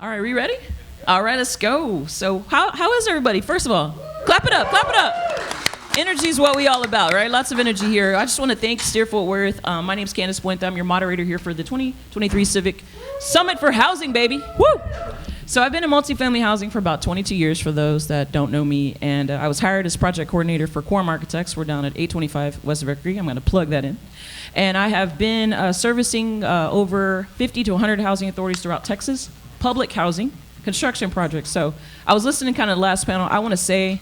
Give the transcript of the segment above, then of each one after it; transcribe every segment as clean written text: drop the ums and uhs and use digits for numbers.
All right, we ready? All right, let's go. So how is everybody? First of all, clap it up, clap it up. Energy is what we all about, right? Lots of energy here. I just want to thank Steer Fort Worth. My name's Candice Puente. I'm your moderator here for the 2023 Civic Summit for Housing, baby. Woo! So I've been in multifamily housing for about 22 years for those that don't know me, and I was hired as project coordinator for Quorum Architects. We're down at 825 West Vickery. I'm going to plug that in. And I have been servicing over 50 to 100 housing authorities throughout Texas, public housing, construction projects. So I was listening kind of the last panel. I want to say,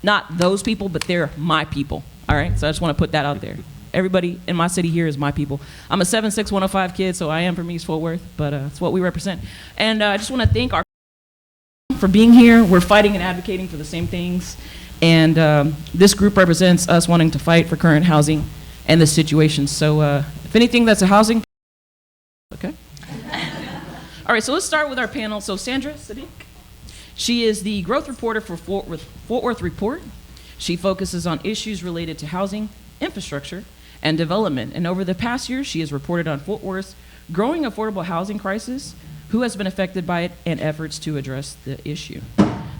not those people, but they're my people, all right? So I just want to put that out there. Everybody in my city here is my people. I'm a 76105 kid, so I am from East Fort Worth, but it's what we represent. And I just want to thank our for being here. We're fighting and advocating for the same things. And this group represents us wanting to fight for current housing and the situation. So if anything, that's a housing. Okay. All right, so let's start with our panel. So Sandra Sadek, she is the growth reporter for Fort Worth Report. She focuses on issues related to housing, infrastructure, and development. And over the past year, she has reported on Fort Worth's growing affordable housing crisis, who has been affected by it, and efforts to address the issue.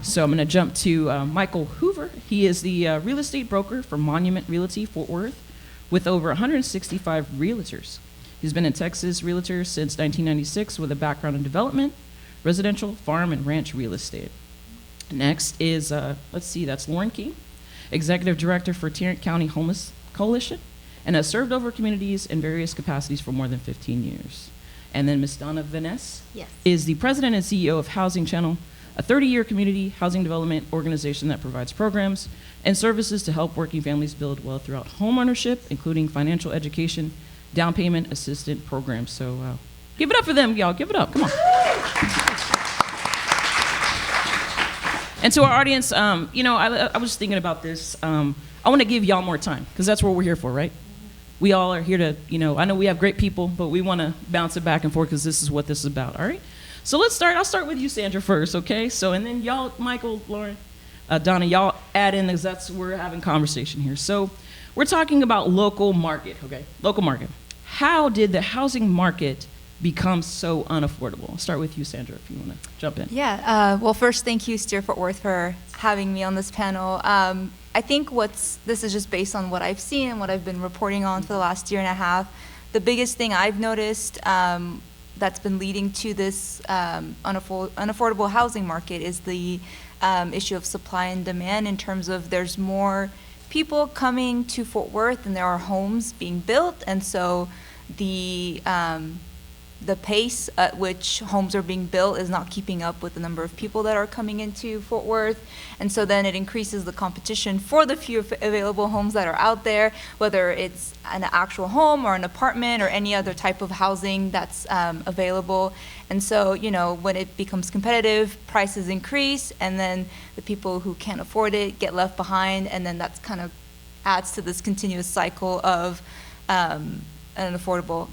So I'm going to jump to Michael Hoover. He is the real estate broker for Monument Realty Fort Worth with over 165 realtors. He's been in Texas Realtor since 1996 with a background in development, residential, farm, and ranch real estate. Next is, let's see, that's Lauren King, Executive Director for Tarrant County Homeless Coalition, and has served over communities in various capacities for more than 15 years. And then Ms. Donna, VanNess, yes, is the President and CEO of Housing Channel, a 30-year community housing development organization that provides programs and services to help working families build wealth throughout homeownership, including financial education, down payment assistance programs. So give it up for them, y'all. Give it up. Come on. And to our audience, you know, I was thinking about this. I want to give y'all more time, because that's what we're here for, right? We all are here to, you know, I know we have great people, but we want to bounce it back and forth because this is what this is about, all right? So let's start. I'll start with you, Sandra, first, okay? So, and then y'all, Michael, Lauren, Donna, y'all add in, because that's, we're having conversation here. So we're talking about local market, okay? Local market. How did the housing market become so unaffordable? I'll start with you, Sandra, if you want to jump in. Yeah. Well, first, thank you, Steer Fort Worth, for having me on this panel. I think this is just based on what I've seen and what I've been reporting on for the last year and a half. The biggest thing I've noticed that's been leading to this unaffordable housing market is the issue of supply and demand, in terms of there's more people coming to Fort Worth than there are homes being built, and so the pace at which homes are being built is not keeping up with the number of people that are coming into Fort Worth. And so then it increases the competition for the few available homes that are out there, whether it's an actual home or an apartment or any other type of housing that's available. And so, you know, when it becomes competitive, prices increase, and then the people who can't afford it get left behind, and then that's kind of adds to this continuous cycle of an affordable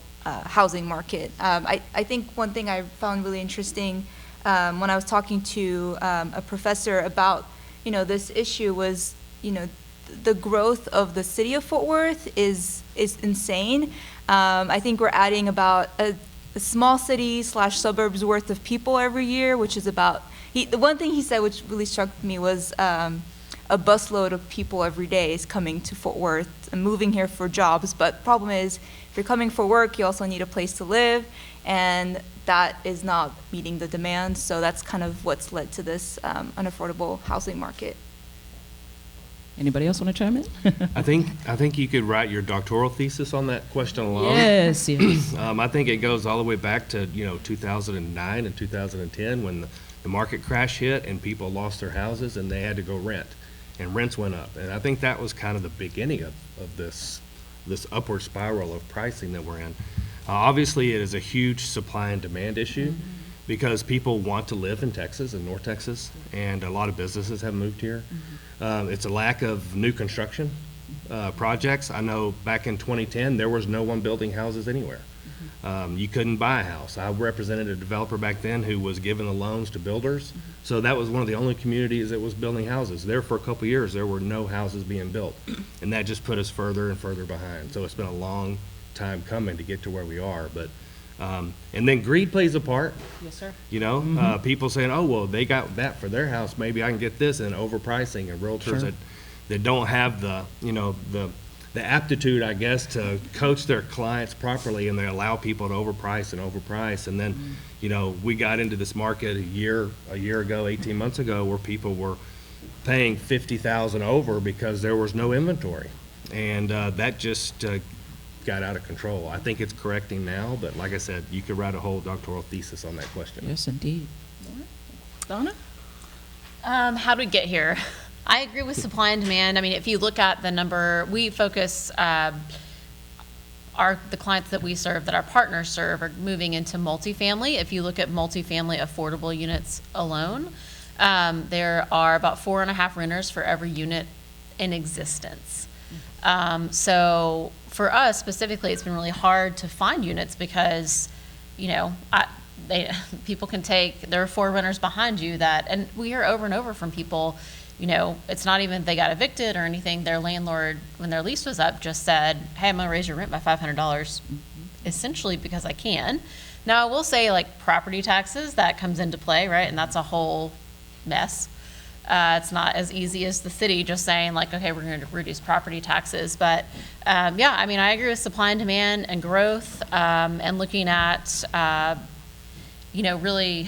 housing market. I think one thing I found really interesting when I was talking to a professor about, you know, this issue was, you know, the growth of the city of Fort Worth is insane. I think we're adding about a small city / suburbs worth of people every year, which is about, the one thing he said which really struck me was a busload of people every day is coming to Fort Worth and moving here for jobs. But the problem is, if you're coming for work, you also need a place to live, and that is not meeting the demand. So that's kind of what's led to this unaffordable housing market. Anybody else want to chime in? I think you could write your doctoral thesis on that question alone. Yes, yes. I think it goes all the way back to 2009 and 2010 when the market crash hit and people lost their houses and they had to go rent, and rents went up. And I think that was kind of the beginning of this upward spiral of pricing that we're in. Obviously, it is a huge supply and demand issue because people want to live in Texas and North Texas, and a lot of businesses have moved here. It's a lack of new construction projects. I know back in 2010, there was no one building houses anywhere. You couldn't buy a house. I represented a developer back then who was giving the loans to builders. So that was one of the only communities that was building houses. There for a couple of years, there were no houses being built. And that just put us further and further behind. So it's been a long time coming to get to where we are. But And then greed plays a part. Yes, sir. You know, people saying, oh, well, they got that for their house, maybe I can get this, and overpricing, and realtors that don't have the, you know, the aptitude, I guess, to coach their clients properly, and they allow people to overprice. And then, you know, we got into this market a year ago, 18 months ago, where people were paying $50,000 over because there was no inventory. And that just got out of control. I think it's correcting now, but like I said, you could write a whole doctoral thesis on that question. Yes, indeed. Donna? How did we get here? I agree with supply and demand. I mean, if you look at the number, we focus, the clients that we serve, that our partners serve, are moving into multifamily. If you look at multifamily affordable units alone, there are about 4.5 renters for every unit in existence. So for us specifically, it's been really hard to find units because, you know, people can there are 4 renters behind you and we hear over and over from people, you know, it's not even they got evicted or anything. Their landlord, when their lease was up, just said, hey, I'm gonna raise your rent by $500, essentially because I can. Now, I will say, like, property taxes, that comes into play, right? And that's a whole mess. It's not as easy as the city just saying, like, okay, we're going to reduce property taxes. But, yeah, I mean, I agree with supply and demand and growth, and looking at, you know, really,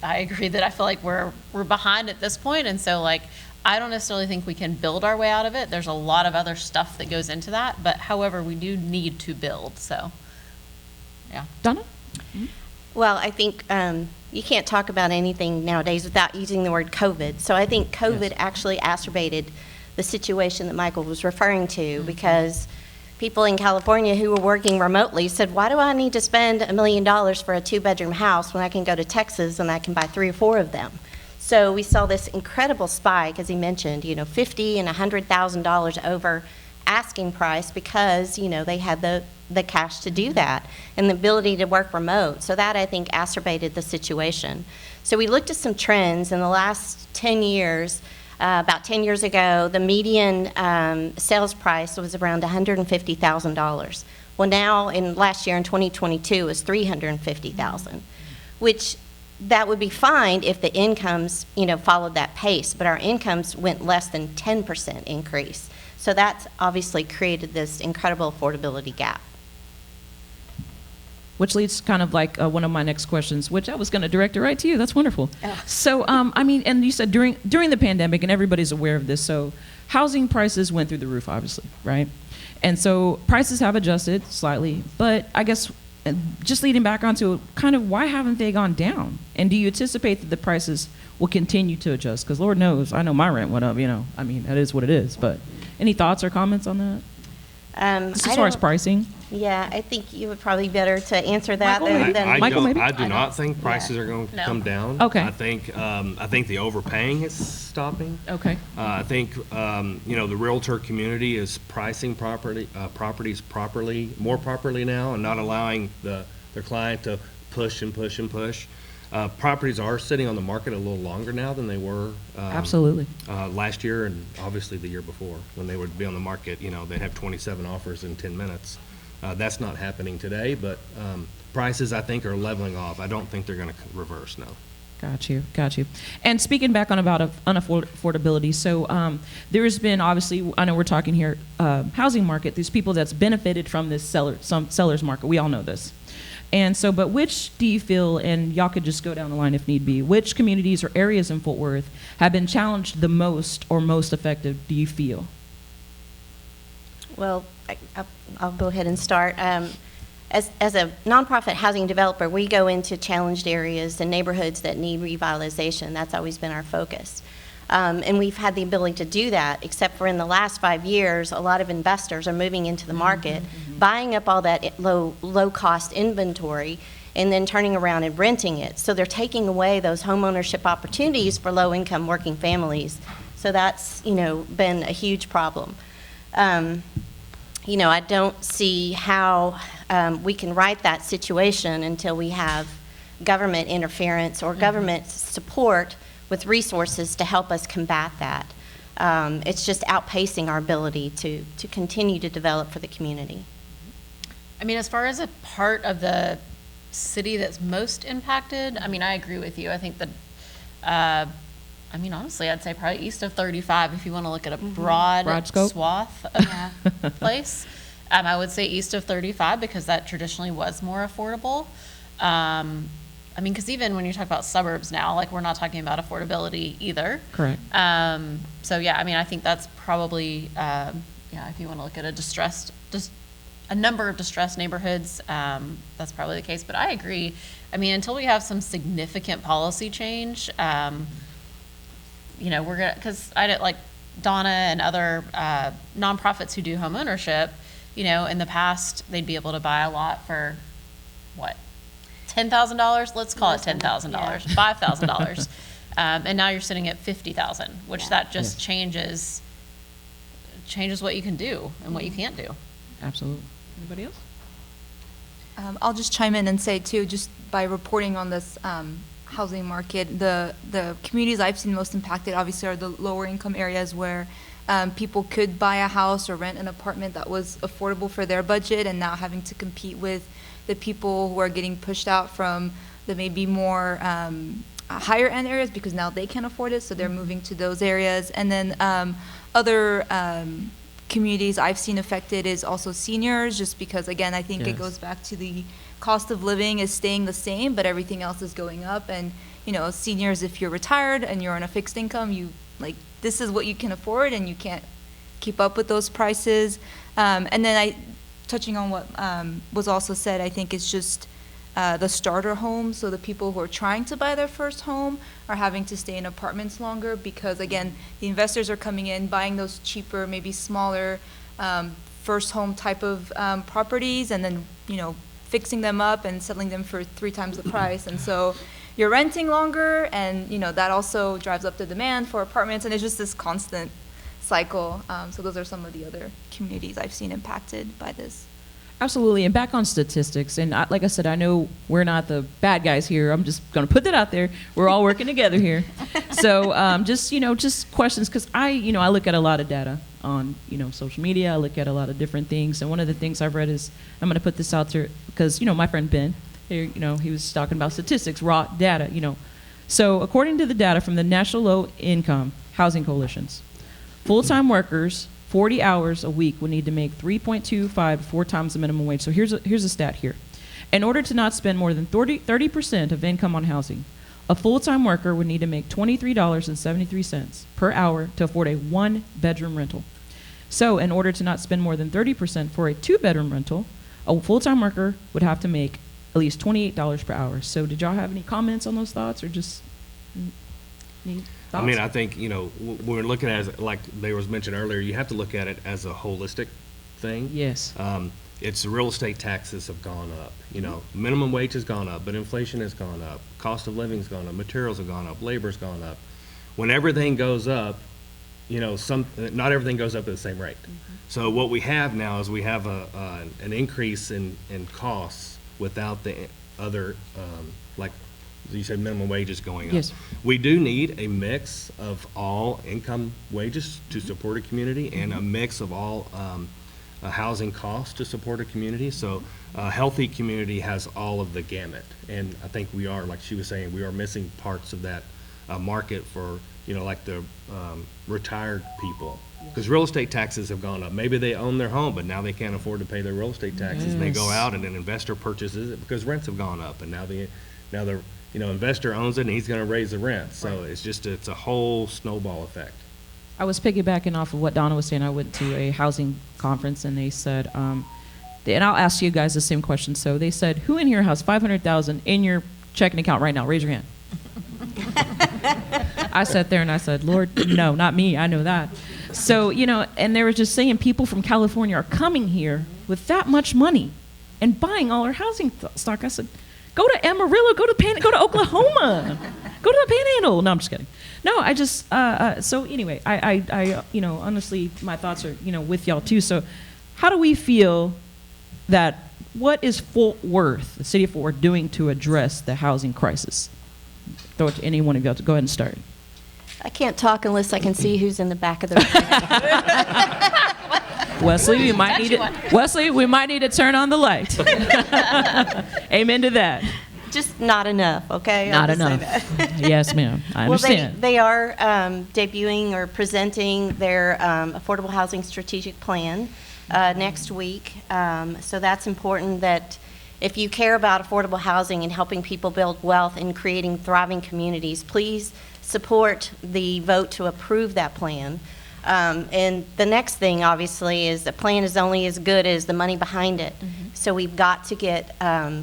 I agree that I feel like we're behind at this point. And so, like, I don't necessarily think we can build our way out of it. There's a lot of other stuff that goes into that. But, however, we do need to build. So, yeah. Donna? Well, I think you can't talk about anything nowadays without using the word COVID. So I think COVID actually exacerbated the situation that Michael was referring to, because people in California who were working remotely said, why do I need to spend $1 million for a 2-bedroom house when I can go to Texas and I can buy 3 or 4 of them? So we saw this incredible spike, as he mentioned, you know, $50,000 and $100,000 over asking price, because, you know, they had the cash to do that and the ability to work remote. So that, I think, exacerbated the situation. So we looked at some trends in the last 10 years. About 10 years ago, the median sales price was around $150,000. Well, now, last year in 2022, is $350,000, which that would be fine if the incomes, you know, followed that pace, but our incomes went less than 10% increase. So that's obviously created this incredible affordability gap. Which leads kind of like one of my next questions, which I was going to direct it right to you. That's wonderful. Oh. So, I mean, and you said during the pandemic, and everybody's aware of this, so housing prices went through the roof, obviously, right? And so prices have adjusted slightly, but I guess just leading back onto kind of why haven't they gone down? And do you anticipate that the prices will continue to adjust? Because Lord knows, I know my rent went up, you know. I mean, that is what it is. But any thoughts or comments on that? Just as far as pricing? Yeah, I think you would probably better to answer that than Michael, maybe? I do not think prices are going to come down. Okay. I think the overpaying is stopping. Okay. I think you know, the realtor community is pricing properties more properly now, and not allowing their client to push and push and push. Properties are sitting on the market a little longer now than they were Absolutely. Last year, and obviously the year before, when they would be on the market. You know, they'd have 27 offers in 10 minutes. That's not happening today, but prices, I think, are leveling off. I don't think they're going to reverse, no. Got you. And speaking back on about affordability, so there has been, obviously, I know we're talking here, housing market, these people that's benefited from this seller's market. We all know this. And so, but which do you feel, and y'all could just go down the line if need be, which communities or areas in Fort Worth have been challenged the most or most effective, do you feel? Well, I'll go ahead and start. As a nonprofit housing developer, we go into challenged areas and neighborhoods that need revitalization. That's always been our focus. And we've had the ability to do that, except for in the last 5 years, a lot of investors are moving into the market, buying up all that low-cost inventory, and then turning around and renting it. So they're taking away those home ownership opportunities for low-income working families. So that's, you know, been a huge problem. You know, I don't see how we can right that situation until we have government interference or government support with resources to help us combat that. It's just outpacing our ability to continue to develop for the community. I mean, as far as a part of the city that's most impacted, I mean, I agree with you. I think that, I mean, honestly, I'd say probably east of 35, if you want to look at a broad scope. swath of place. I would say east of 35 because that traditionally was more affordable. I mean, because even when you talk about suburbs now, like we're not talking about affordability either. Correct. So yeah, I mean, I think that's probably, yeah, if you want to look at a number of distressed neighborhoods, that's probably the case. But I agree. I mean, until we have some significant policy change, you know, we're gonna, because I did like Donna and other nonprofits who do home ownership, you know, in the past they'd be able to buy a lot for what, $10,000? Let's call it $10,000, $5,000, and now you're sitting at $50,000, which that just changes what you can do and what you can't do. Absolutely. Anybody else? I'll just chime in and say too, just by reporting on this housing market, the communities I've seen most impacted obviously are the lower income areas where people could buy a house or rent an apartment that was affordable for their budget, and now having to compete with the people who are getting pushed out from the maybe more higher end areas because now they can't afford it, so they're moving to those areas. And then other communities I've seen affected is also seniors, just because, again, I think it goes back to the cost of living is staying the same, but everything else is going up. And, you know, seniors, if you're retired and you're on a fixed income, this is what you can afford, and you can't keep up with those prices. And then touching on what was also said, I think it's just the starter homes. So the people who are trying to buy their first home are having to stay in apartments longer because, again, the investors are coming in, buying those cheaper, maybe smaller first home type of properties, and then, you know, fixing them up and selling them for 3 times the price. And so you're renting longer, and, you know, that also drives up the demand for apartments, and it's just this constant cycle. So those are some of the other communities I've seen impacted by this. Absolutely. And back on statistics, and like I said, I know we're not the bad guys here. I'm just going to put that out there. We're all working together here. So just questions, because I look at a lot of data on, social media. I look at a lot of different things. And one of the things I've read is, I'm going to put this out there because, my friend Ben, here, he was talking about statistics, raw data, So according to the data from the National Low Income Housing Coalitions, full-time workers 40 hours a week would need to make 3.25 to 4 times the minimum wage. So here's a stat here. In order to not spend more than 30% of income on housing, a full-time worker would need to make $23.73 per hour to afford a 1-bedroom rental. So in order to not spend more than 30% for a 2-bedroom rental, a full-time worker would have to make at least $28 per hour. So did y'all have any comments on those thoughts, or just any thoughts? I mean, I think, we're looking at it, like they was mentioned earlier, you have to look at it as a holistic thing. Yes. It's real estate taxes have gone up. Minimum wage has gone up, but inflation has gone up. Cost of living's gone up. Materials have gone up. Labor's gone up. When everything goes up, not everything goes up at the same rate. Mm-hmm. So what we have now is we have an increase in costs without the other, like you said, minimum wages going up. Yes. We do need a mix of all income wages to support a community, and a mix of all housing costs to support a community. So a healthy community has all of the gamut. And I think we are, like she was saying, we are missing parts of that market for, like the retired people. Because real estate taxes have gone up. Maybe they own their home, but now they can't afford to pay their real estate taxes. And they go out and an investor purchases it because rents have gone up. And now the investor owns it and he's going to raise the rent. So it's a whole snowball effect. I was piggybacking off of what Donna was saying. I went to a housing conference, and they said, and I'll ask you guys the same question. So they said, who in here has $500,000 in your checking account right now? Raise your hand. I sat there and I said, Lord, no, not me. I know that. So, and they were just saying people from California are coming here with that much money and buying all our housing stock. I said, go to Amarillo, go to Oklahoma, go to the Panhandle. No, I'm just kidding. No, I just, so anyway, I honestly, my thoughts are, with y'all too. So how do we feel that, what is Fort Worth, the city of Fort Worth, doing to address the housing crisis? Throw it to any one of y'all to go ahead and start. I can't talk unless I can see who's in the back of the room. Wesley, we might need it. Wesley, we might need to turn on the light. Amen to that. Just not enough, okay? Not I'll just say enough. that. Yes, ma'am. I understand. Well, they are debuting or presenting their affordable housing strategic plan next week. So that's important that if you care about affordable housing and helping people build wealth and creating thriving communities, please support the vote to approve that plan. And the next thing, obviously, is the plan is only as good as the money behind it. So we've got to get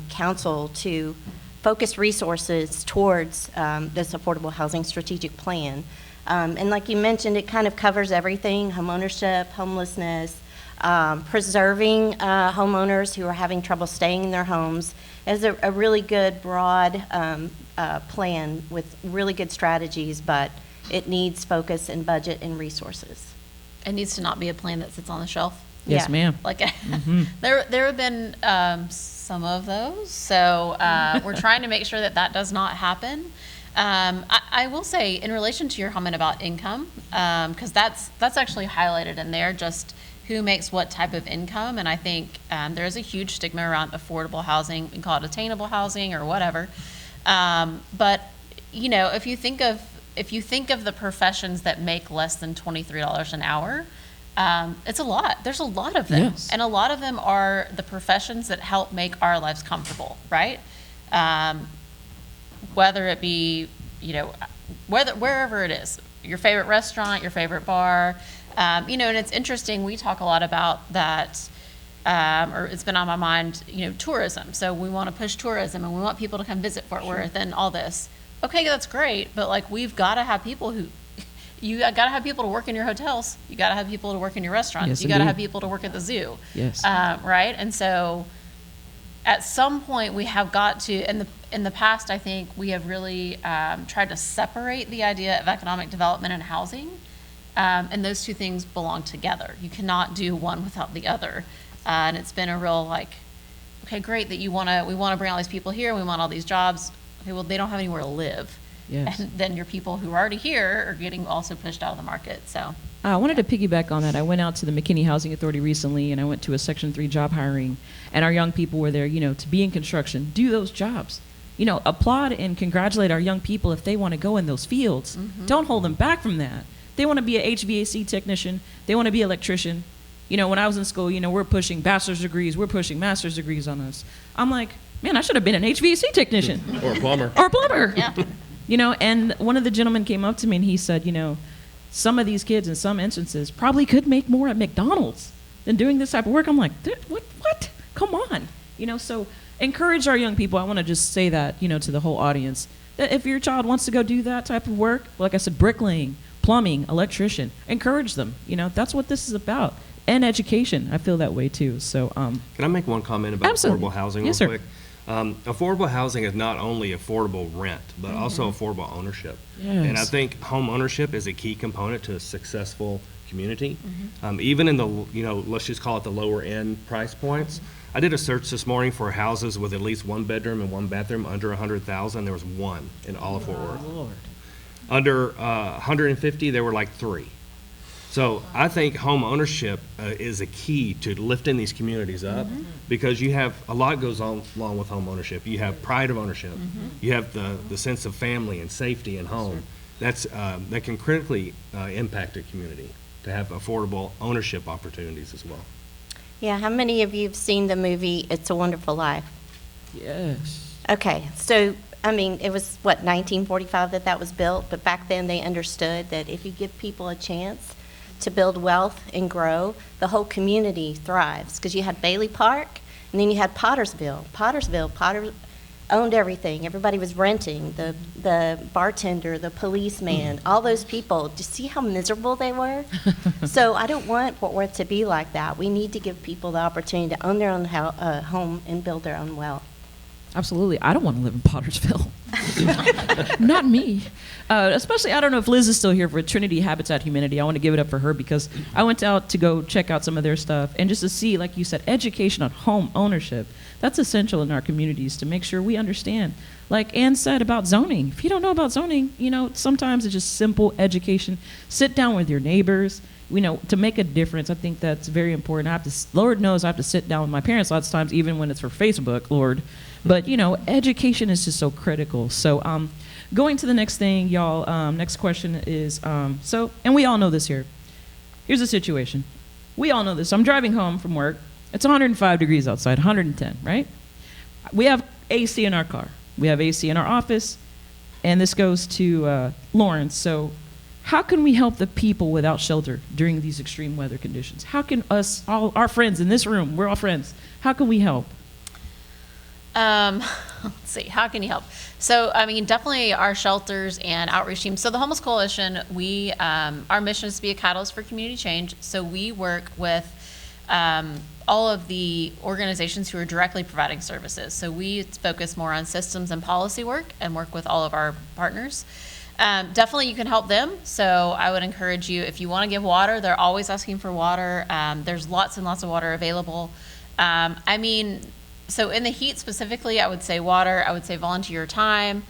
council to focus resources towards this affordable housing strategic plan. And like you mentioned, it kind of covers everything: homeownership, homelessness, preserving homeowners who are having trouble staying in their homes. It's a really good, broad plan with really good strategies, but it needs focus and budget and resources. It needs to not be a plan that sits on the shelf. Yes, Yeah. ma'am. Like, there have been some of those, so we're trying to make sure that that does not happen. I will say, in relation to your comment about income, because that's actually highlighted in there, just who makes what type of income, and I think there is a huge stigma around affordable housing. We can call it attainable housing or whatever. But you know, if you think of the professions that make less than $23 an hour, it's a lot. There's a lot of them. Yes. And a lot of them are the professions that help make our lives comfortable, right? Whether it be, you know, wherever it is, your favorite restaurant, your favorite bar, you know, and it's interesting, we talk a lot about that, or it's been on my mind, you know, tourism. So we want to push tourism and we want people to come visit Fort Worth and all this. Okay, that's great, but like, we've got to have people you got to have people to work in your hotels. You got to have people to work in your restaurants. Yes, you got to indeed. have people to work at the zoo. Yes. Right? And so at some point we have got to, in the past, I think we have really tried to separate the idea of economic development and housing. And those two things belong together. You cannot do one without the other. And it's been a real like, okay, great that we want to bring all these people here. We want all these jobs. Okay, well, they don't have anywhere to live. Yes. And then your people who are already here are getting also pushed out of the market, so. I wanted to piggyback on that. I went out to the McKinney Housing Authority recently, and I went to a Section 3 job hiring, and our young people were there, you know, to be in construction, do those jobs. You know, applaud and congratulate our young people if they want to go in those fields. Don't hold them back from that. They want to be an HVAC technician. They want to be an electrician. You know, when I was in school, you know, we're pushing bachelor's degrees. We're pushing master's degrees on us. I'm like, man, I should have been an HVAC technician. Or a plumber. Or a plumber. Yeah. You know, and one of the gentlemen came up to me and he said, you know, some of these kids in some instances probably could make more at McDonald's than doing this type of work. I'm like, what? Come on. You know, so encourage our young people. I want to just say that, you know, to the whole audience, that if your child wants to go do that type of work, like I said, bricklaying, plumbing, electrician, encourage them. You know, that's what this is about. And education. I feel that way too. So, Can I make one comment about Absolutely. affordable housing Yes, real sir. quick? Affordable housing is not only affordable rent, but also affordable ownership. And I Yes. think home ownership is a key component to a successful community. Even in the, you know, let's just call it the lower end price points. I did a search this morning for houses with at least one bedroom and one bathroom under 100,000. There was one in all of Fort Worth. Lord. Under 150, there were like 3. So I think home ownership is a key to lifting these communities up because you have a lot goes on along with home ownership. You have pride of ownership. You have the sense of family and safety and home. That can critically impact a community to have affordable ownership opportunities as well. Yeah, how many of you have seen the movie It's a Wonderful Life? Yes. Okay, so, I mean, it was, 1945 that was built, but back then they understood that if you give people a chance to build wealth and grow, the whole community thrives. Because you had Bailey Park, and then you had Pottersville. Potter owned everything. Everybody was renting. The bartender, the policeman, all those people. Just see how miserable they were? So I don't want Fort Worth to be like that. We need to give people the opportunity to own their own home and build their own wealth. Absolutely. I don't want to live in Pottersville. Not me. Especially, I don't know if Liz is still here for Trinity Habitat Humanity. I want to give it up for her because I went out to go check out some of their stuff and just to see, like you said, education on home ownership. That's essential in our communities to make sure we understand. Like Ann said about zoning. If you don't know about zoning, you know, sometimes it's just simple education. Sit down with your neighbors. to make a difference, I think that's very important. Lord knows I have to sit down with my parents lots of times, even when it's for Facebook, Lord. But, education is just so critical. So going to the next thing, y'all, next question is, and we all know this here. Here's the situation. We all know this. I'm driving home from work. It's 105 degrees outside, 110, right? We have AC in our car. We have AC in our office. And this goes to Lawrence. So how can we help the people without shelter during these extreme weather conditions? How can all our friends in this room, we're all friends, how can we help? Let's see, how can you help? So, definitely our shelters and outreach teams. So the Homeless Coalition, our mission is to be a catalyst for community change. So we work with all of the organizations who are directly providing services. So we focus more on systems and policy work and work with all of our partners. Definitely you can help them. So I would encourage you, if you want to give water, they're always asking for water. There's lots and lots of water available. So in the heat specifically, I would say water, I would say volunteer time.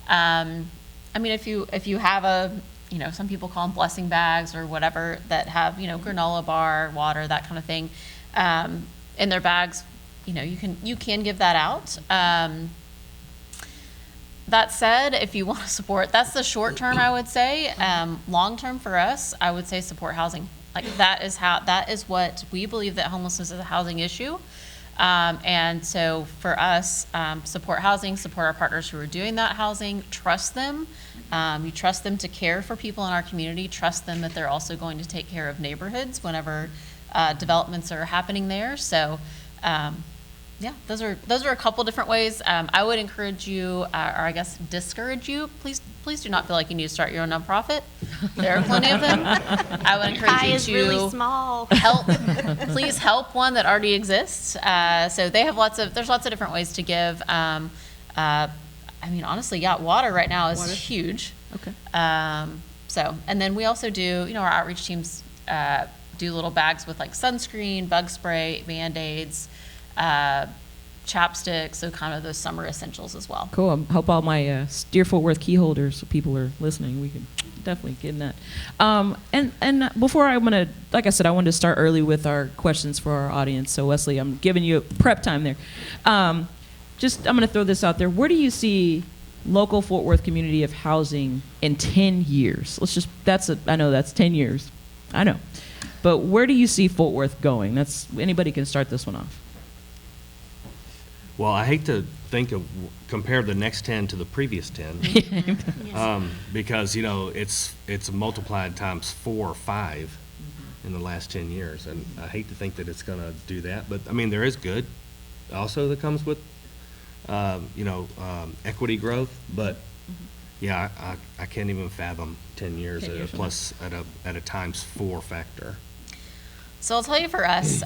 If you have some people call them blessing bags or whatever that have, granola bar, water, that kind of thing, in their bags, you can give that out. That said, if you want to support, that's the short term, I would say. Long term for us, I would say support housing. That is what we believe, that homelessness is a housing issue. And so for us, support housing, support our partners who are doing that housing, trust them. You trust them to care for people in our community, trust them that they're also going to take care of neighborhoods whenever developments are happening there. So those are a couple different ways. I would encourage you, or I guess discourage you, please do not feel like you need to start your own nonprofit. There are plenty of them. I would encourage you to really small. please help one that already exists. So they have there's lots of different ways to give. Honestly, water right now is huge. Okay. And then we also do, our outreach teams do little bags with sunscreen, bug spray, Band-Aids, chapstick, so kind of those summer essentials as well. Cool. I hope all my Steer Fort Worth key holders, so people are listening, we can definitely get in that. And before I want to, like I said, I wanted to start early with our questions for our audience. So Wesley, I'm giving you prep time there. I'm going to throw this out there. Where do you see local Fort Worth community of housing in 10 years? I know that's 10 years. I know. But where do you see Fort Worth going? Anybody can start this one off. Well, I hate to compare the next 10 to the previous 10, because it's multiplied times 4 or 5 in the last 10 years, and I hate to think that it's going to do that. But there is good also that comes with equity growth. But I can't even fathom 10 years, plus at a times 4 factor. So I'll tell you, for us,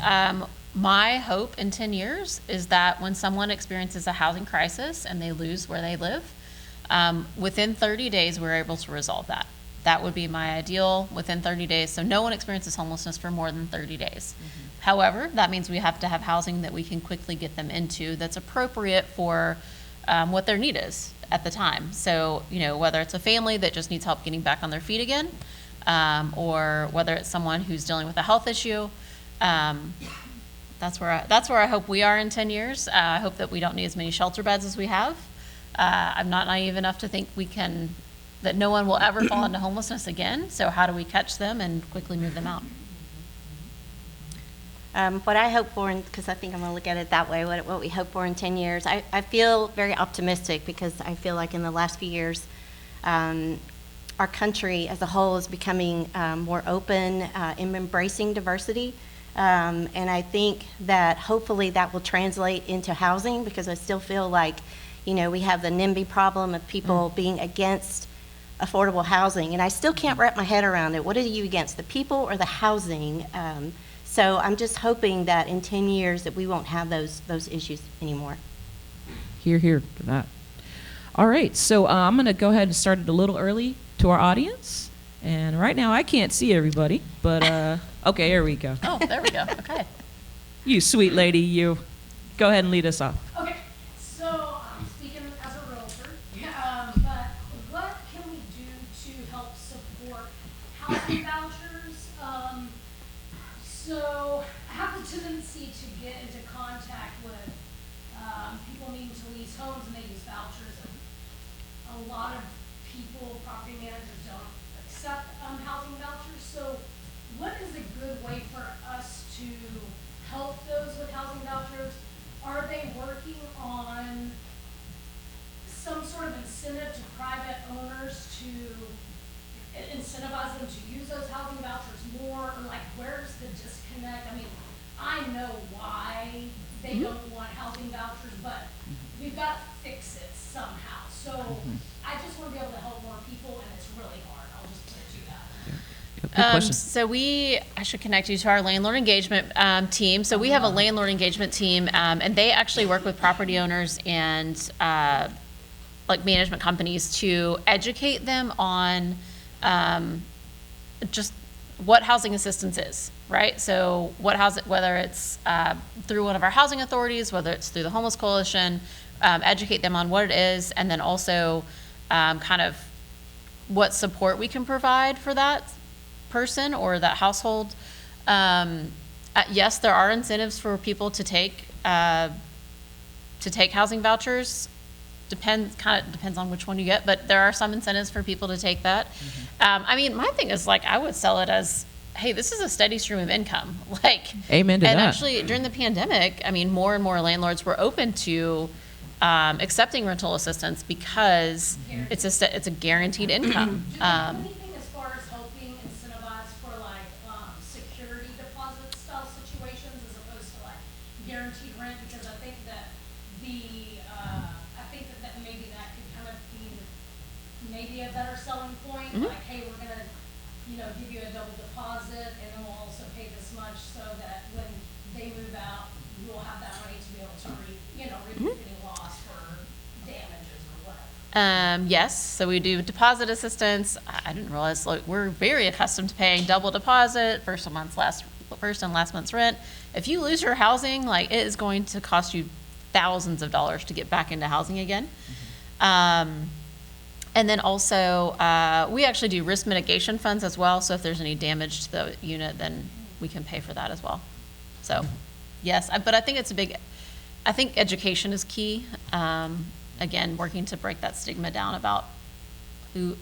my hope in 10 years is that when someone experiences a housing crisis and they lose where they live, within 30 days, we're able to resolve that. That would be my ideal, within 30 days. So no one experiences homelessness for more than 30 days. Mm-hmm. However, that means we have to have housing that we can quickly get them into that's appropriate for what their need is at the time. So, whether it's a family that just needs help getting back on their feet again, or whether it's someone who's dealing with a health issue, that's where I hope we are in 10 years. I hope that we don't need as many shelter beds as we have. I'm not naive enough to think that no one will ever fall into homelessness again. So how do we catch them and quickly move them out? What I hope for, because I think I'm going to look at it that way, what we hope for in 10 years, I feel very optimistic, because I feel like in the last few years, our country as a whole is becoming more open in embracing diversity. And I think that hopefully that will translate into housing, because I still feel like, we have the NIMBY problem of people being against affordable housing, and I still can't wrap my head around it. What are you against, the people or the housing? So I'm just hoping that in 10 years that we won't have those issues anymore. Hear for that. All right, so I'm going to go ahead and start it a little early to our audience. And right now I can't see everybody, but okay, here we go. Oh, there we go. Okay. You sweet lady, you. Go ahead and lead us off. Okay, so I'm speaking as a realtor, but what can we do to help support housing vouchers tendency to get into contact with people needing to lease homes, and they use vouchers. And a lot of people, property managers, don't accept housing vouchers. So what is a good way for us to help those with housing vouchers? Are they working on some sort of incentive to private owners to incentivize them to use those housing vouchers more? Or like, where's the disconnect? I mean, I know why they don't want housing vouchers, but we've got to fix it somehow. So I just want to be able to help more people, and it's really hard. I'll just put it to that. Good question. So I should connect you to our landlord engagement team. So we have a landlord engagement team, and they actually work with property owners and like management companies to educate them on just what housing assistance is, right? So whether it's through one of our housing authorities, whether it's through the Homeless Coalition, educate them on what it is, and then also kind of what support we can provide for that person or that household. Yes, there are incentives for people to take housing vouchers. Depends on which one you get, but there are some incentives for people to take that. I mean, my thing is, like, I would sell it as, hey, this is a steady stream of income. Like, Amen to and that. actually, during the pandemic, I mean, more and more landlords were open to accepting rental assistance because it's a guaranteed income. Do they have anything as far as helping incentivize for like security deposit style situations as opposed to like guaranteed rent? Because I think that maybe that could kind of be maybe a better selling point. Like, hey, we're gonna, give you a double deposit, and then we'll also pay this much so that when they move out, you'll have that money to be able to recoup any loss for damages or whatever. Yes, so we do deposit assistance. I didn't realize, like, we're very accustomed to paying double deposit, first and last month's rent. If you lose your housing, like, it is going to cost you thousands of dollars to get back into housing again. And then also, we actually do risk mitigation funds as well. So if there's any damage to the unit, then we can pay for that as well. So, yes, but I think I think education is key. Again, working to break that stigma down about is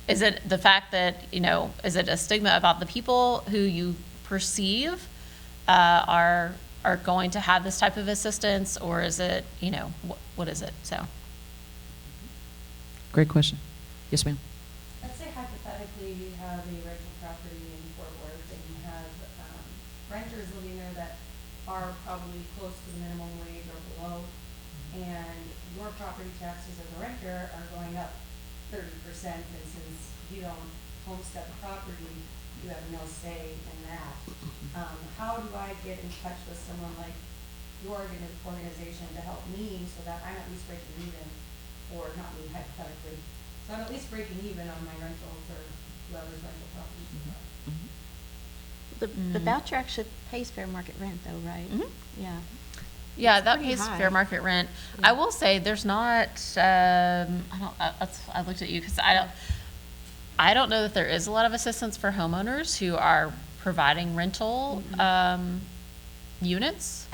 it the fact that, is it a stigma about the people who you perceive are going to have this type of assistance, or is it, what is it? So. Great question. Yes, ma'am. Let's say hypothetically you have a rental property in Fort Worth and you have renters living there that are probably close to the minimum wage or below, and your property taxes as a renter are going up 30%, and since you don't homestead the property, you have no say in that. How do I get in touch with someone like your organization to help me so that I'm at least breaking even, or not me hypothetically, so I'm at least breaking even on my rentals or whoever's rental properties are. The voucher actually pays fair market rent though, right? Yeah. Yeah, It's that pretty pays high. fair market rent. Yeah. I will say there's not, I looked at you because I don't know that there is a lot of assistance for homeowners who are providing rental units.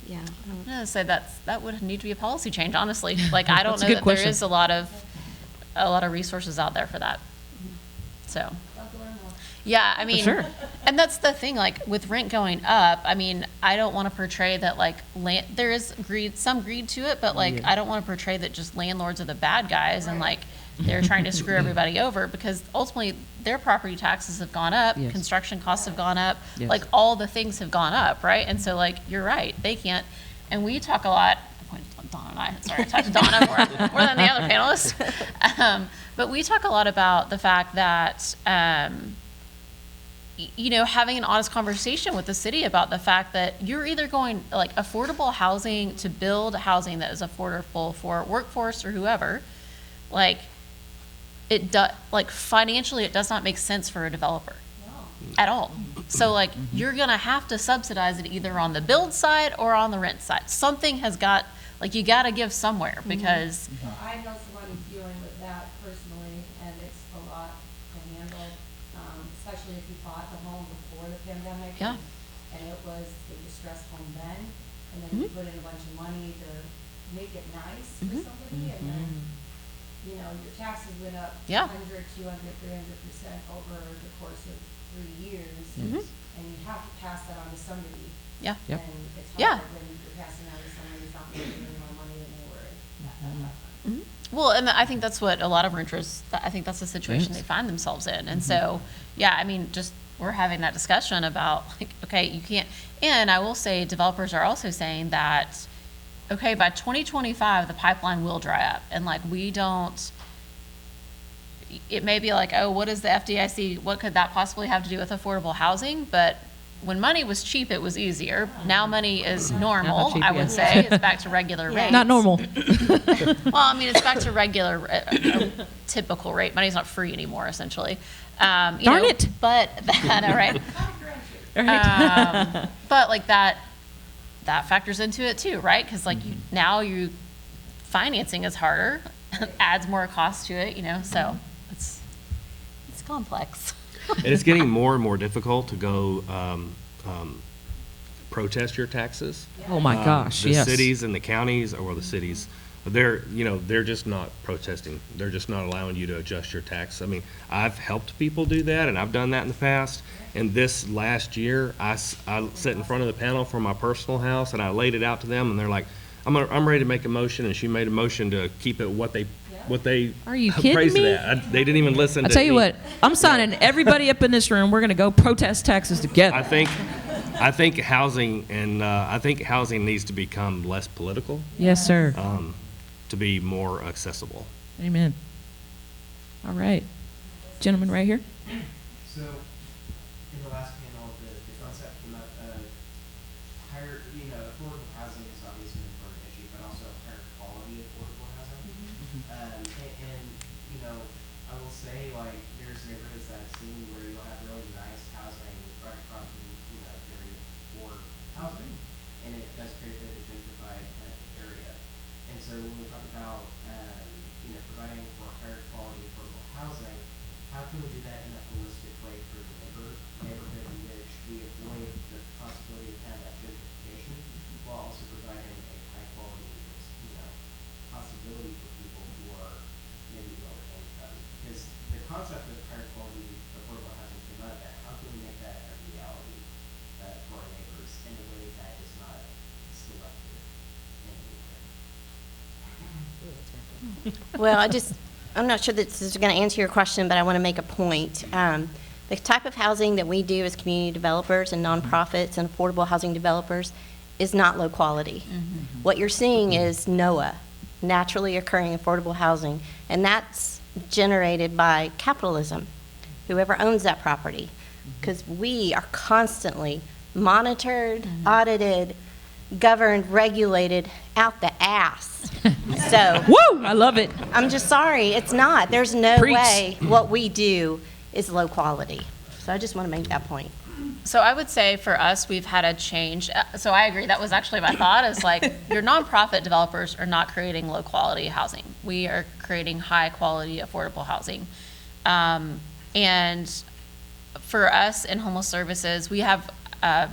Yeah. I'm gonna say that would need to be a policy change, honestly. Like, I don't That's a know good that question. there is a lot of resources out there for that. So. Love to learn more. Yeah, I mean, sure. and that's the thing, like, with rent going up, I mean, I don't want to portray that, like, there is some greed to it, but, like, I don't want to portray that just landlords are the bad guys and, like, they're trying to screw everybody over, because ultimately their property taxes have gone up, Yes. construction costs have gone up, Yes. like, all the things have gone up, right? And so, like, you're right, they can't, and we talk a lot, Donna and I, sorry, I talked to Donna more than the other panelists, but we talk a lot about the fact that, having an honest conversation with the city about the fact that you're either going, like, affordable housing to build housing that is affordable for workforce or whoever, like, financially, it does not make sense for a developer at all. So, like, you're gonna have to subsidize it either on the build side or on the rent side. Something has got, like, you gotta give somewhere, because Well, I know someone who's dealing with that personally, and it's a lot to handle. especially if you bought the home before the pandemic. Yeah. And it was a distressed home then, and then you put in a bunch of money to make it nice for somebody, and then, you know, your taxes went up Yeah. 100, 200, 300% over the course of 3 years. And you have to pass that on to somebody. Yeah. Yep. And it's Yeah. hard when you're passing that on to somebody who's not making any more money than they were at that time. Well, and I think that's what a lot of renters, I think that's the situation they find themselves in. And so, yeah, I mean, just we're having that discussion about, like, okay, you can't, and I will say developers are also saying that, okay, by 2025, the pipeline will dry up. And like, we don't, it may be like, oh, what is the FDIC? What could that possibly have to do with affordable housing? But when money was cheap, it was easier. Now money is normal, cheap, I would yeah. say. It's back to regular rates. Not normal. Well, I mean, it's back to regular, typical rate. Money's not free anymore, essentially. Darn it. But that, all right. But like that factors into it too, right? Because like now financing is harder, adds more cost to it, you know. So it's complex. And it's getting more and more difficult to go protest your taxes. Oh my gosh, The yes. cities and the counties, or the cities, they're just not protesting. They're just not allowing you to adjust your tax. I mean, I've helped people do that, and I've done that in the past. And this last year, I sat in front of the panel for my personal house, and I laid it out to them, and they're like, I'm ready to make a motion, and she made a motion to keep it what they Are you kidding appraised me? it at. They didn't even listen I to tell you me. what, I'm signing everybody up in this room. We're gonna go protest taxes together. I think housing needs to become less political, Yes, sir. to be more accessible. Amen. All right. Gentleman right here. So, in the last panel, the concept came up of higher, affordable housing is obviously an important issue, but also higher quality affordable housing. And, I will say, like, there's neighborhoods that I've seen where you'll have really nice housing right across from, very poor housing, and it does create a gentrified kind of area. And so when we talk about, providing for higher quality affordable housing, how can we do that in a holistic way for the neighborhood in which we avoid the possibility of kind of that gentrification, while also providing a high quality, possibility for people who are maybe lower income? Because the concept of higher quality affordable housing came up, and how can we make that a reality for our neighbors in a way that is not selective in any way? Well, I'm not sure that this is going to answer your question, but I want to make a point. The type of housing that we do as community developers and nonprofits and affordable housing developers is not low quality. What you're seeing is NOAA, naturally occurring affordable housing, and that's generated by capitalism, whoever owns that property, because we are constantly monitored, audited, governed, regulated out the ass. So, Woo! I love it. I'm just sorry, it's not. There's no Preach. way what we do is low quality. So I just want to make that point. So I would say for us, we've had a change. So I agree. That was actually my thought is like your nonprofit developers are not creating low quality housing. We are creating high quality affordable housing. And for us in homeless services, we have a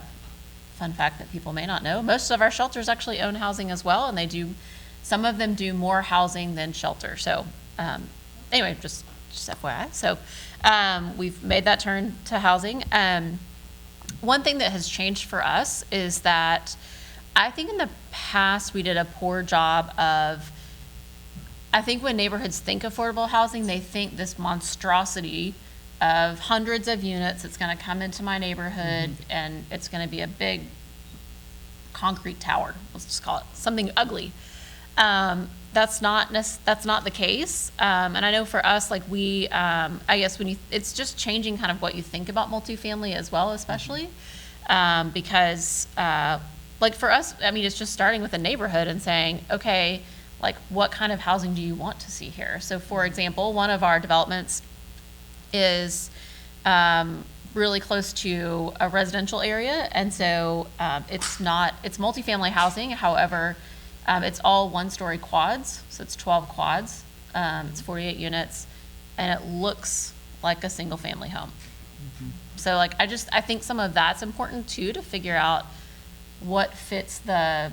fun fact that people may not know. Most of our shelters actually own housing as well. And some of them do more housing than shelter. So anyway, just FYI. So we've made that turn to housing. One thing that has changed for us is that I think in the past we did a poor job of, I think when neighborhoods think affordable housing, they think this monstrosity of hundreds of units that's going to come into my neighborhood and it's going to be a big concrete tower. Let's just call it something ugly. That's not the case. And I know for us, like I guess it's just changing kind of what you think about multifamily as well, especially because like for us, I mean, it's just starting with a neighborhood and saying, okay, like what kind of housing do you want to see here? So for example, one of our developments is really close to a residential area. And so it's multifamily housing. However, it's all one-story quads, so it's 12 quads. It's 48 units, and it looks like a single-family home. So like, I think some of that's important too, to figure out what fits the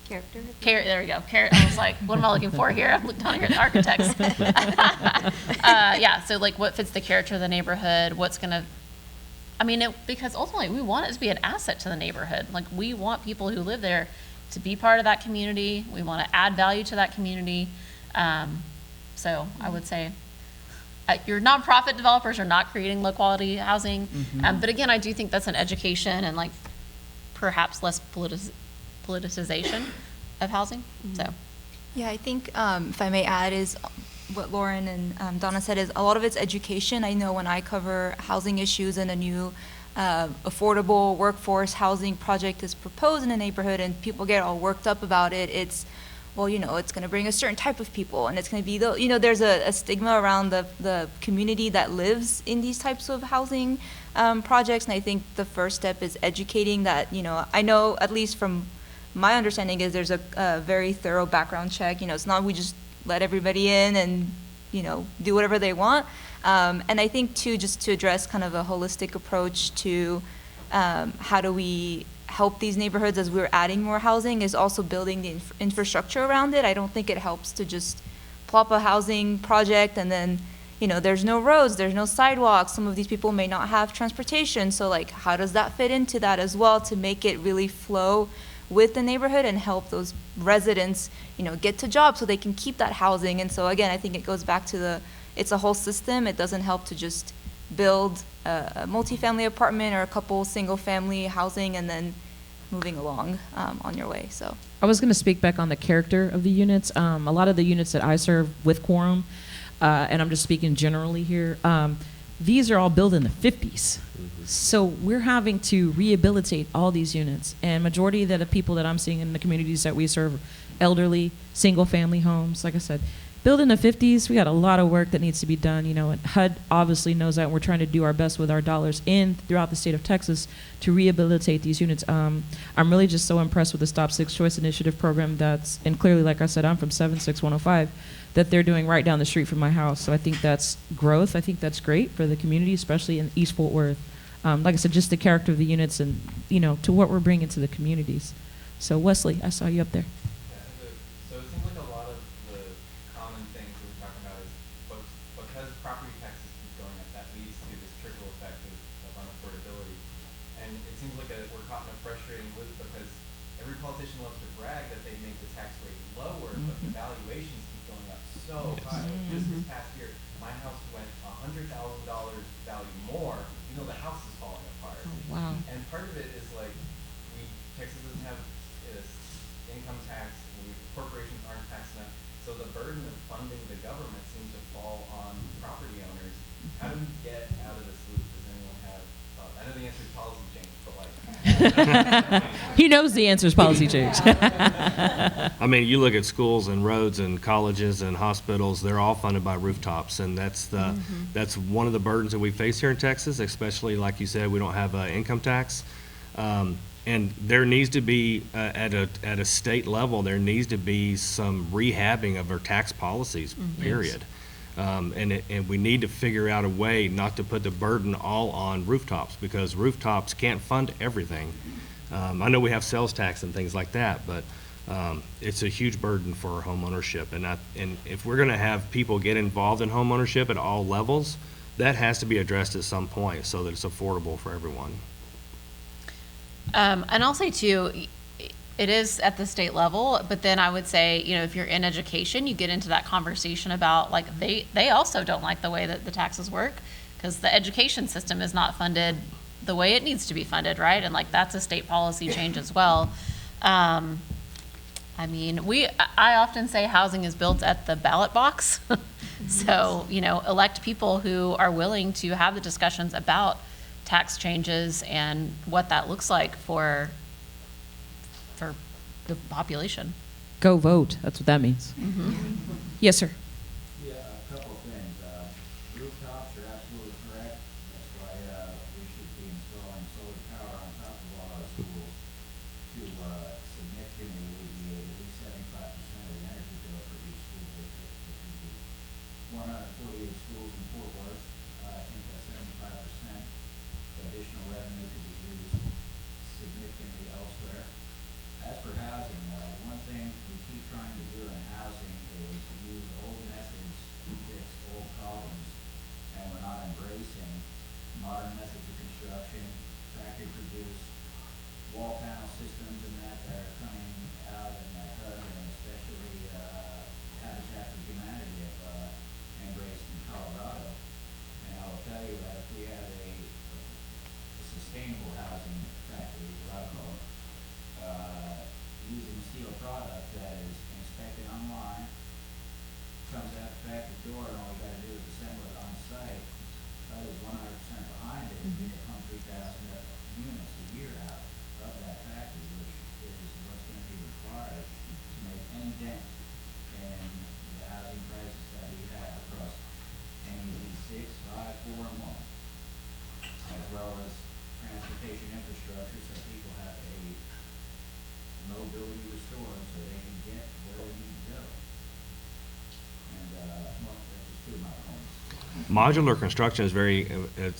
Character? there we go. I was like, what am I looking for here? I'm looking down here at the architects. Yeah, so like what fits the character of the neighborhood, because ultimately we want it to be an asset to the neighborhood. Like, we want people who live there to be part of that community. We want to add value to that community. So I would say your nonprofit developers are not creating low quality housing. But again, I do think that's an education and like perhaps less politicization of housing. So Yeah, I think if I may add is what Lauren and Donna said is a lot of it's education. I know when I cover housing issues and a new affordable workforce housing project is proposed in a neighborhood and people get all worked up about it, it's, well, it's going to bring a certain type of people and it's going to be, there's a stigma around the community that lives in these types of housing projects. And I think the first step is educating that, I know at least from my understanding is there's a very thorough background check. It's not we just let everybody in and, do whatever they want. And I think too, just to address kind of a holistic approach to how do we help these neighborhoods as we're adding more housing is also building the infrastructure around it. I don't think it helps to just plop a housing project and then, there's no roads, there's no sidewalks. Some of these people may not have transportation. So like, how does that fit into that as well to make it really flow with the neighborhood and help those residents, get to jobs so they can keep that housing. And so again, I think it goes back to it's a whole system. It doesn't help to just build a multifamily apartment or a couple single family housing and then moving along on your way. So I was going to speak back on the character of the units. A lot of the units that I serve with Quorum, and I'm just speaking generally here, these are all built in the 50s. So we're having to rehabilitate all these units. And majority of the people that I'm seeing in the communities that we serve, elderly, single family homes, like I said, built in the 50s. We got a lot of work that needs to be done, and HUD obviously knows that, and we're trying to do our best with our dollars throughout the state of Texas to rehabilitate these units. I'm really just so impressed with the Stop Six Choice Initiative program and clearly, like I said, I'm from 76105, that they're doing right down the street from my house. So I think that's growth. I think that's great for the community, especially in East Fort Worth. Like I said, just the character of the units and, to what we're bringing to the communities. So Wesley, I saw you up there. So it seems like a lot of the common things that we're talking about is because property taxes keep going up, that leads to this trickle effect of unaffordability. And it seems like we're caught in a frustrating loop because every politician loves to brag that they make the tax rate lower, but the valuations keep going up so high. Just this past year, my house went $100,000 value more, even though the house is falling apart. Oh, wow. And part of it is like, Texas doesn't have income tax, corporations aren't taxed enough, so the burden of funding the government seems to fall on property owners. How do we get out of this loop? Does anyone have thoughts? I know the answer is policy change, but like... He knows the answer is policy change. I mean, you look at schools and roads and colleges and hospitals, they're all funded by rooftops, and that's one of the burdens that we face here in Texas, especially, like you said, we don't have income tax. And there needs to be, at a state level, there needs to be some rehabbing of our tax policies, period. And we need to figure out a way not to put the burden all on rooftops, because rooftops can't fund everything. I know we have sales tax and things like that, but it's a huge burden for home ownership. And if we're going to have people get involved in home ownership at all levels, that has to be addressed at some point so that it's affordable for everyone. And I'll say too, it is at the state level, but then I would say, if you're in education, you get into that conversation about like, they also don't like the way that the taxes work because the education system is not funded the way it needs to be funded, right? And like, that's a state policy change as well. I often say housing is built at the ballot box. So, elect people who are willing to have the discussions about tax changes and what that looks like for the population. Go vote. That's what that means. Yes, sir. Yeah, a couple of things. Rooftops are absolutely correct. That's why we should be installing solar power on top of all our schools to significantly alleviate at least 75% of the energy bill for each school district, which would be 148 schools in Fort Worth. I think product that is inspected online, comes out the back of the door, and all we gotta do is assemble it on site. That is 100% behind it, and it'll pump 3,000 units a year out of that factory, which is what's gonna be required to make any dent in the housing prices that we have across any of these 6, 5, 4, and 1, as well as transportation infrastructure, so people have a mobility restored so they can get where they need to go. And, well, that's just two of my points. Modular construction is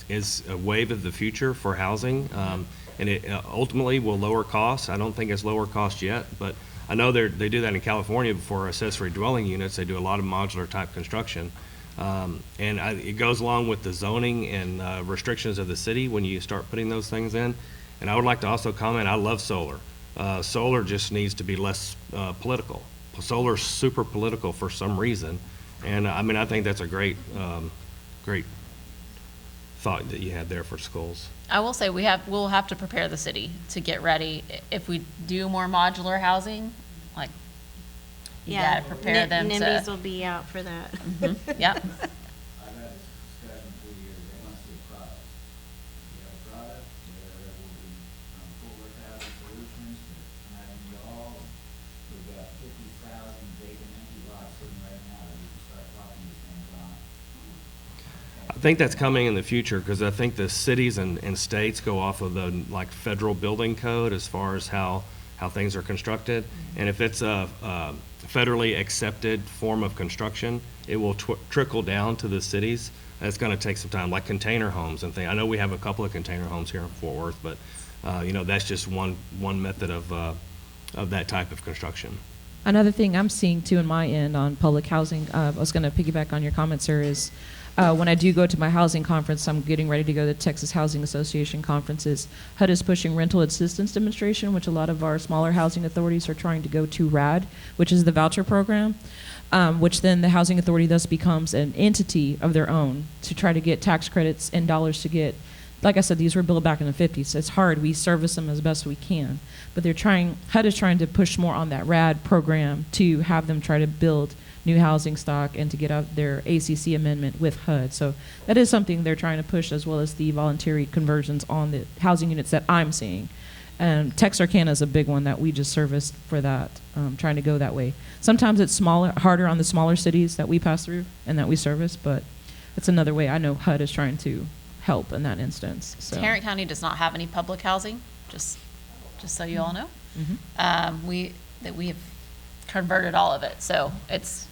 is a wave of the future for housing, and it ultimately will lower costs. I don't think it's lower cost yet, but I know they do that in California for accessory dwelling units. They do a lot of modular type construction. It goes along with the zoning and restrictions of the city when you start putting those things in. And I would like to also comment, I love solar. Solar just needs to be less political. Solar's super political for some reason. And I mean, I think that's a great thought that you had there for schools. I will say we'll have to prepare the city to get ready. If we do more modular housing, like, you gotta prepare them to. NIMBYs will be out for that. Yep. I've had this discussion for years, they want to see a product. We have a product, there will be Fort Worth Housing Solutions, that we've got 50,000 vacant empty lots sitting right now that we can start talking these things on. I think that's coming in the future, because I think the cities and states go off of the like federal building code as far as how things are constructed. And if it's a federally accepted form of construction, it will trickle down to the cities. It's going to take some time, like container homes and things. I know we have a couple of container homes here in Fort Worth, but that's just one method of that type of construction. Another thing I'm seeing too in my end on public housing, I was going to piggyback on your comments, sir, is when I do go to my housing conference, I'm getting ready to go to the Texas Housing Association conferences. HUD is pushing rental assistance demonstration, which a lot of our smaller housing authorities are trying to go to RAD, which is the voucher program, which then the housing authority thus becomes an entity of their own to try to get tax credits and dollars to get, like I said, these were built back in the 50s. It's hard. We service them as best we can. But HUD is trying to push more on that RAD program to have them try to build new housing stock and to get out their ACC amendment with HUD. So that is something they're trying to push, as well as the voluntary conversions on the housing units that I'm seeing. And Texarkana is a big one that we just serviced for that, trying to go that way. Sometimes it's harder on the smaller cities that we pass through and that we service, but it's another way I know HUD is trying to help in that instance. So. Tarrant County does not have any public housing, just so you all know. We have converted all of it, so it's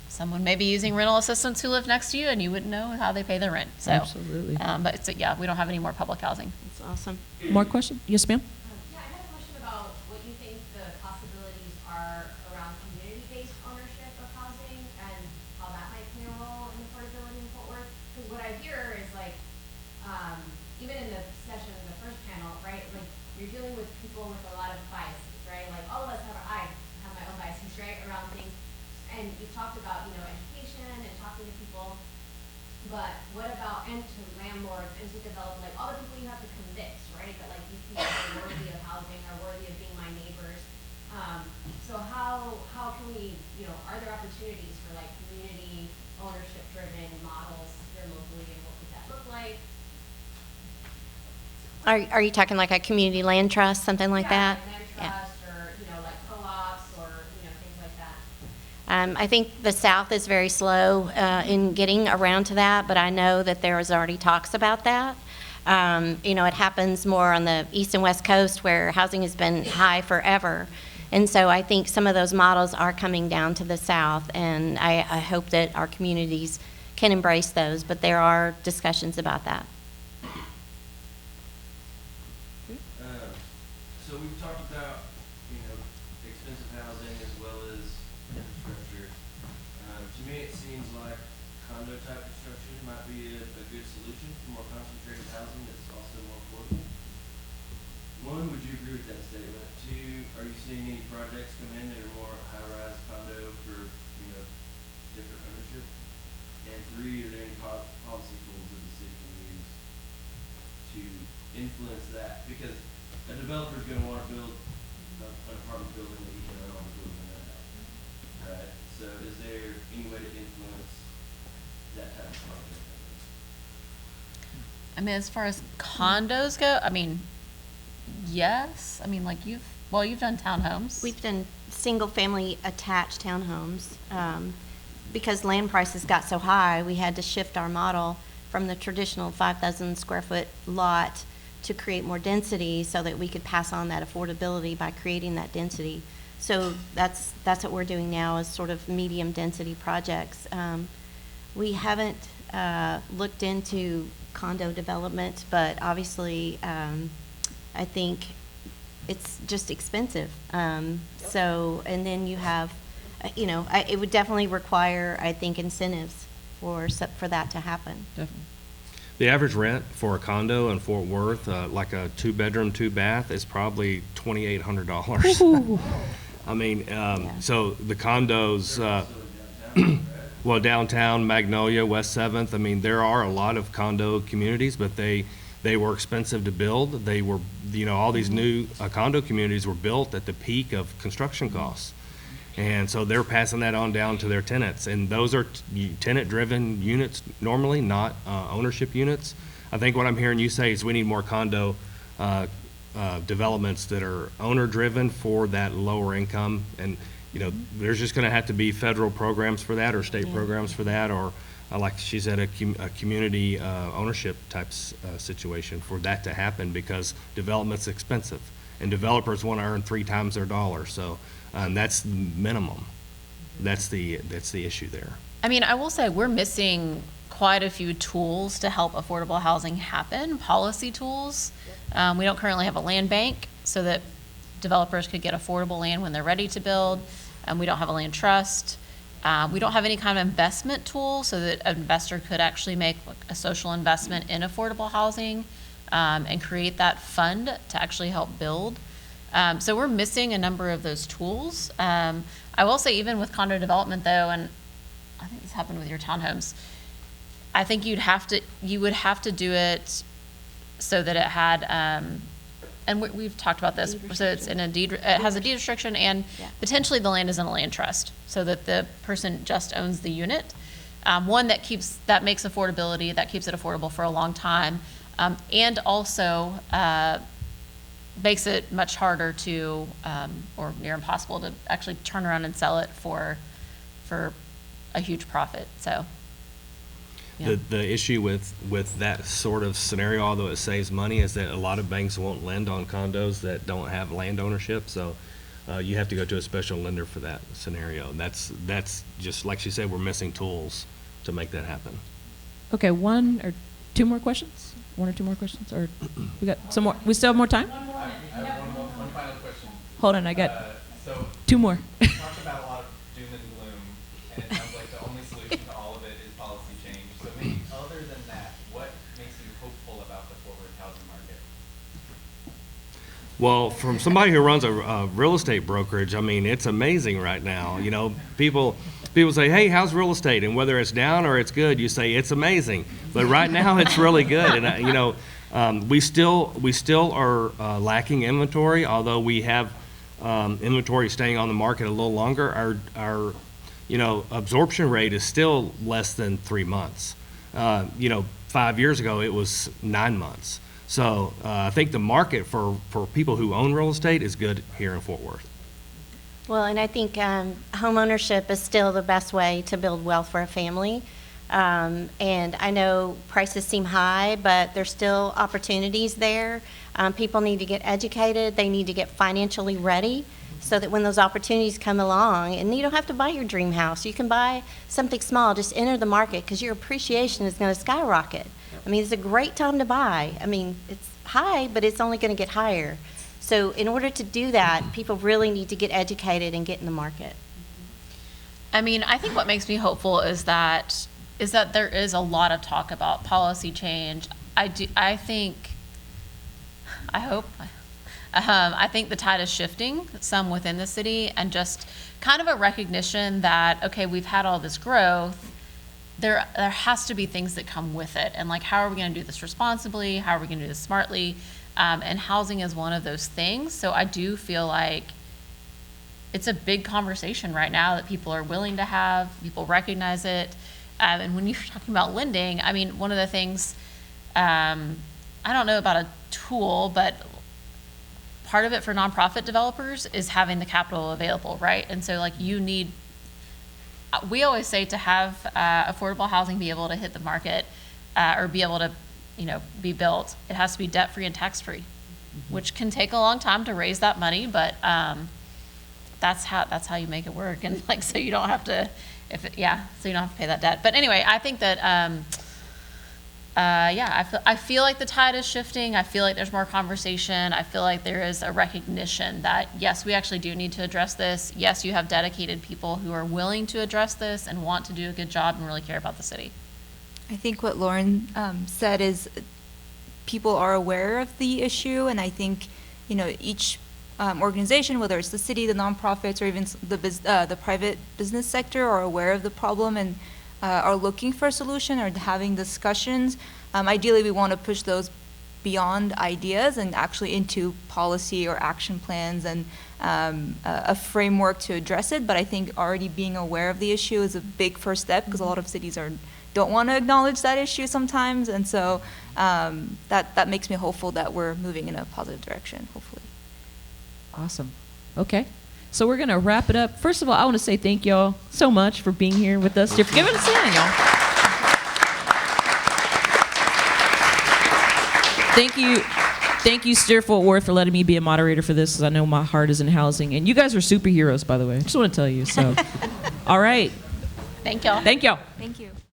someone may be using rental assistants who live next to you, and you wouldn't know how they pay their rent. So, absolutely. But we don't have any more public housing. That's awesome. More questions? Yes, ma'am. Yeah, I had a question about what you think the possibilities are around community-based ownership of housing and how that might play a role in affordability in Fort Worth. Because what I hear is like, even in the session, the first panel, right? Like you're dealing with people with a lot of biases, right? Like all of us I have my own biases, right, around things. And you've talked about, education and talking to people, but what about, and to landlords and to developers, like all the people you have to convince, right, that like these people are worthy of housing, are worthy of being my neighbors. So how can we, are there opportunities for like community ownership driven models here locally, and what would that look like? Are you talking like a community land trust, something like that? Land trust, or, like co-ops, or, things like that. I think the South is very slow in getting around to that, but I know that there is already talks about that. It happens more on the East and West Coast where housing has been high forever. And so I think some of those models are coming down to the South, and I hope that our communities can embrace those, but there are discussions about that. So we've talked about, expensive housing as well as infrastructure. To me, it seems like condo type construction might be a good solution for more concentrated housing that's also more affordable. One, would you agree with that statement? Two, are you seeing any projects come in that are more high-rise condo for, different ownership? And three, are there any policy tools that the city can use to influence that? Because a developer's going to want to build an apartment building that you can own to live in and out. Right? So is there any way to influence that type of project? I mean, as far as condos go, I mean, yes. I mean, like you've done townhomes. We've done single-family attached townhomes. Because land prices got so high, we had to shift our model from the traditional 5,000 square foot lot to create more density so that we could pass on that affordability by creating that density. So that's what we're doing now, is sort of medium density projects. We haven't looked into condo development, but obviously I think it's just expensive. So, and then you have, it would definitely require, I think, incentives for that to happen. Definitely. The average rent for a condo in Fort Worth, like a 2-bedroom, 2-bath, is probably $2,800. I mean, so the condos, well, downtown, Magnolia, West 7th, I mean, there are a lot of condo communities, but they were expensive to build. They were, all these new condo communities were built at the peak of construction costs. And so they're passing that on down to their tenants. And those are tenant-driven units normally, not ownership units. I think what I'm hearing you say is we need more condo developments that are owner-driven for that lower income. And, there's just going to have to be federal programs for that, or state programs for that, or like she said, a community ownership type situation for that to happen, because development's expensive. And developers want to earn 3 times their dollar. So that's the minimum. That's the issue there. I mean, I will say we're missing quite a few tools to help affordable housing happen, policy tools. We don't currently have a land bank so that developers could get affordable land when they're ready to build. We don't have a land trust. We don't have any kind of investment tool so that an investor could actually make a social investment in affordable housing and create that fund to actually help build. So we're missing a number of those tools. I will say, even with condo development though, and I think this happened with your townhomes, I think you would have to do it so that it had, and we've talked about this, so it's in a deed, it has a deed restriction, and potentially the land is in a land trust, so that the person just owns the unit. One that makes affordability, that keeps it affordable for a long time, and also makes it much harder to, or near impossible to actually turn around and sell it for a huge profit. So. Yeah. The issue with that sort of scenario, although it saves money, is that a lot of banks won't lend on condos that don't have land ownership. So you have to go to a special lender for that scenario. And that's just, like she said, we're missing tools to make that happen. Okay, 1 or 2 more questions? 1 or 2 more questions? Or we got some more? We still have more time? I have one final question. Hold on, I got so 2 more. We talked about a lot of doom and gloom, and it sounds like the only solution to all of it is policy change. So maybe other than that, what makes you hopeful about the Fort Worth housing market? Well, from somebody who runs a real estate brokerage, I mean, it's amazing right now. People say, hey, how's real estate? And whether it's down or it's good, you say it's amazing. But right now it's really good. And, we still are lacking inventory, although we have inventory staying on the market a little longer. Our absorption rate is still less than 3 months. 5 years ago, it was 9 months. So I think the market for people who own real estate is good here in Fort Worth. Well, and I think home ownership is still the best way to build wealth for a family. And I know prices seem high, but there's still opportunities there. People need to get educated. They need to get financially ready so that when those opportunities come along, and you don't have to buy your dream house. You can buy something small. Just enter the market, because your appreciation is going to skyrocket. I mean, it's a great time to buy. I mean, it's high, but it's only going to get higher. So in order to do that, people really need to get educated and get in the market. I mean, I think what makes me hopeful is that there is a lot of talk about policy change. I think the tide is shifting some within the city, and just kind of a recognition that, okay, we've had all this growth. There has to be things that come with it. And like, how are we going to do this responsibly? How are we going to do this smartly? And housing is one of those things. So I do feel like it's a big conversation right now that people are willing to have, people recognize it. And when you're talking about lending, I mean, one of the things, I don't know about a tool, but part of it for nonprofit developers is having the capital available, right? And so like we always say to have affordable housing be able to hit the market or be able to, be built, it has to be debt-free and tax-free, which can take a long time to raise that money, but that's how you make it work. And like, so you don't have to, so you don't have to pay that debt. But anyway, I think that, I feel like the tide is shifting. I feel like there's more conversation. I feel like there is a recognition that, yes, we actually do need to address this. Yes, you have dedicated people who are willing to address this and want to do a good job and really care about the city. I think what Lauren said is people are aware of the issue, and I think, each organization, whether it's the city, the nonprofits, or even the private business sector, are aware of the problem and are looking for a solution or having discussions. Ideally, we want to push those beyond ideas and actually into policy or action plans and a framework to address it. But I think already being aware of the issue is a big first step, because a lot of cities don't want to acknowledge that issue sometimes. And so that makes me hopeful that we're moving in a positive direction, hopefully. Awesome. Okay. So we're going to wrap it up. First of all, I want to say thank y'all so much for being here with us. For giving us a hand, y'all. Thank you, Steer Fort Worth, for letting me be a moderator for this, because I know my heart is in housing. And you guys are superheroes, by the way. I just want to tell you. So, all right. Thank y'all. Thank y'all. Thank you.